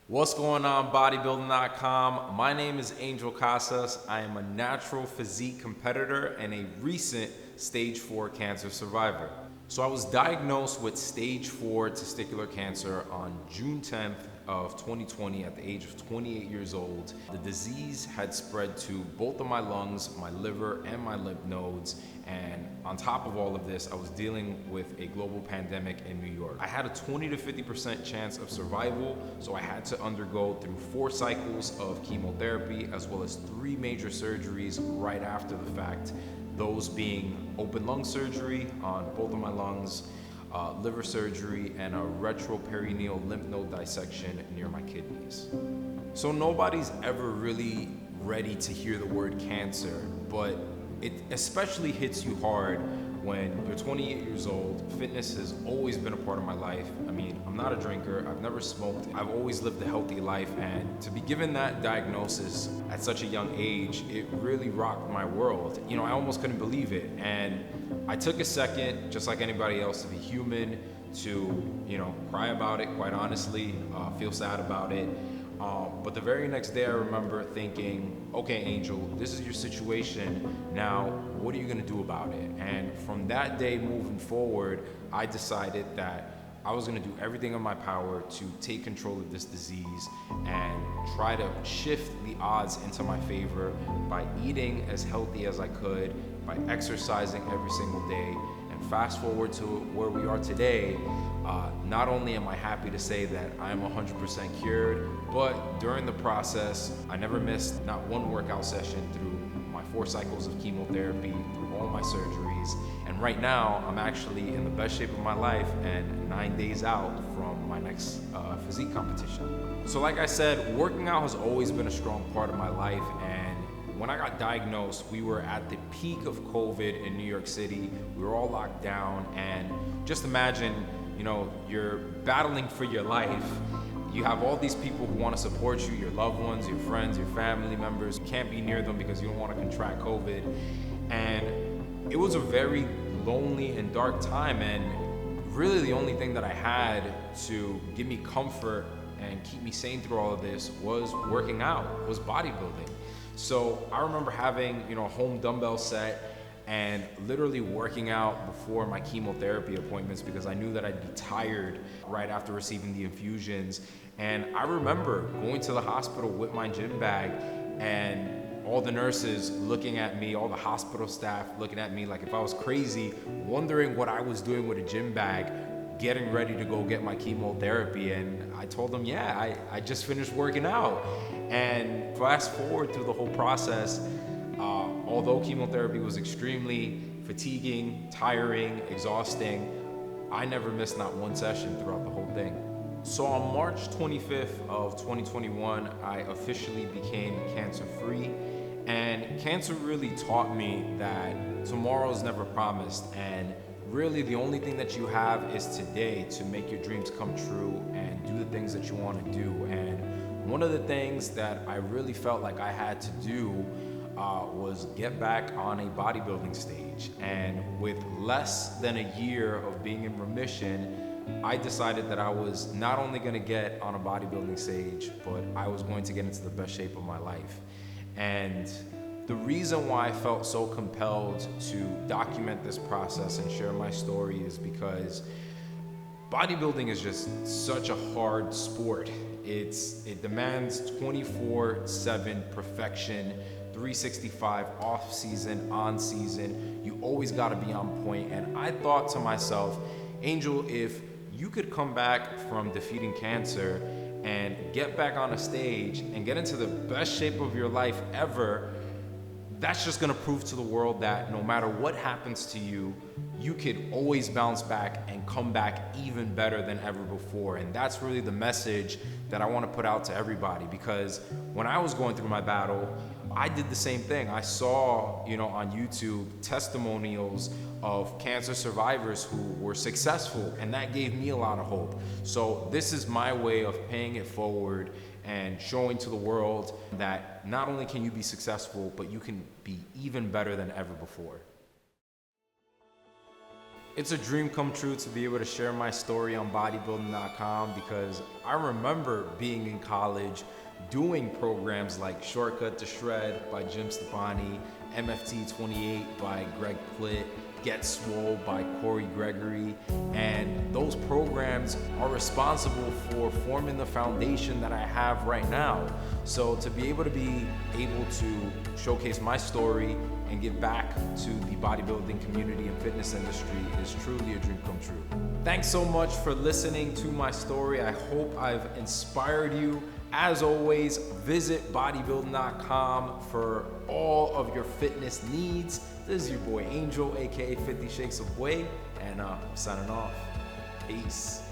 What's going on, Bodybuilding.com? My name is Angel Casas. I am a natural physique competitor and a recent stage 4 cancer survivor. So I was diagnosed with stage 4 testicular cancer on June 10th of 2020 at the age of 28 years old. The disease had spread to both of my lungs, my liver, and my lymph nodes. And on top of all of this, I was dealing with a global pandemic in New York. I had a 20 to 50% chance of survival, so I had to undergo through 4 cycles of chemotherapy as well as 3 major surgeries right after the fact. Those being open lung surgery on both of my lungs, liver surgery, and a retroperineal lymph node dissection near my kidneys. So nobody's ever really ready to hear the word cancer, but it especially hits you hard when you're 28 years old. Fitness has always been a part of my life. I mean, I'm not a drinker, I've never smoked, I've always lived a healthy life, and to be given that diagnosis at such a young age, it really rocked my world. You know, I almost couldn't believe it, and I took a second, just like anybody else, to be human, to, cry about it, quite honestly, feel sad about it. But the very next day I remember thinking, okay, Angel, this is your situation. Now, what are you gonna do about it? And from that day moving forward, I decided that I was gonna do everything in my power to take control of this disease and try to shift the odds into my favor by eating as healthy as I could, by exercising every single day. And fast forward to where we are today, not only am I happy to say that I'm 100% cured, but during the process, I never missed not one workout session through my 4 cycles of chemotherapy, through all my surgeries. And right now, I'm actually in the best shape of my life and 9 days out from my next physique competition. So like I said, working out has always been a strong part of my life. And when I got diagnosed, we were at the peak of COVID in New York City. We were all locked down, and just imagine, you're battling for your life. You have all these people who want to support you, your loved ones, your friends, your family members. You can't be near them because you don't want to contract COVID. And it was a very lonely and dark time, and really the only thing that I had to give me comfort and keep me sane through all of this was working out, was bodybuilding. So I remember having, a home dumbbell set and literally working out before my chemotherapy appointments because I knew that I'd be tired right after receiving the infusions. And I remember going to the hospital with my gym bag and all the nurses looking at me, all the hospital staff looking at me like if I was crazy, wondering what I was doing with a gym bag, getting ready to go get my chemotherapy. And I told them, yeah, I just finished working out. And fast forward through the whole process, although chemotherapy was extremely fatiguing, tiring, exhausting, I never missed not one session throughout the whole thing. So on March 25th of 2021, I officially became cancer-free. And cancer really taught me that tomorrow is never promised, and really the only thing that you have is today to make your dreams come true and do the things that you want to do. And one of the things that I really felt like I had to do was get back on a bodybuilding stage. And with less than a year of being in remission, I decided that I was not only going to get on a bodybuilding stage, but I was going to get into the best shape of my life. And the reason why I felt so compelled to document this process and share my story is because bodybuilding is just such a hard sport. It demands 24/7 perfection, 365 off season, on season. You always got to be on point. And I thought to myself, Angel, if you could come back from defeating cancer and get back on a stage and get into the best shape of your life ever, that's just gonna prove to the world that no matter what happens to you, you could always bounce back and come back even better than ever before. And that's really the message that I want to put out to everybody, because when I was going through my battle, I did the same thing. I saw, on YouTube, testimonials of cancer survivors who were successful, and that gave me a lot of hope. So this is my way of paying it forward and showing to the world that not only can you be successful, but you can be even better than ever before. It's a dream come true to be able to share my story on Bodybuilding.com because I remember being in college doing programs like Shortcut to Shred by Jim Stefani, MFT 28 by Greg Plitt, Get Swole by Corey Gregory, and those programs are responsible for forming the foundation that I have right now. So to be able to showcase my story and give back to the bodybuilding community and fitness industry is truly a dream come true. Thanks so much for listening to my story. I hope I've inspired you. As always, visit bodybuilding.com for all of your fitness needs. This is your boy Angel, aka 50 Shakes of Way, and I'm signing off. Peace.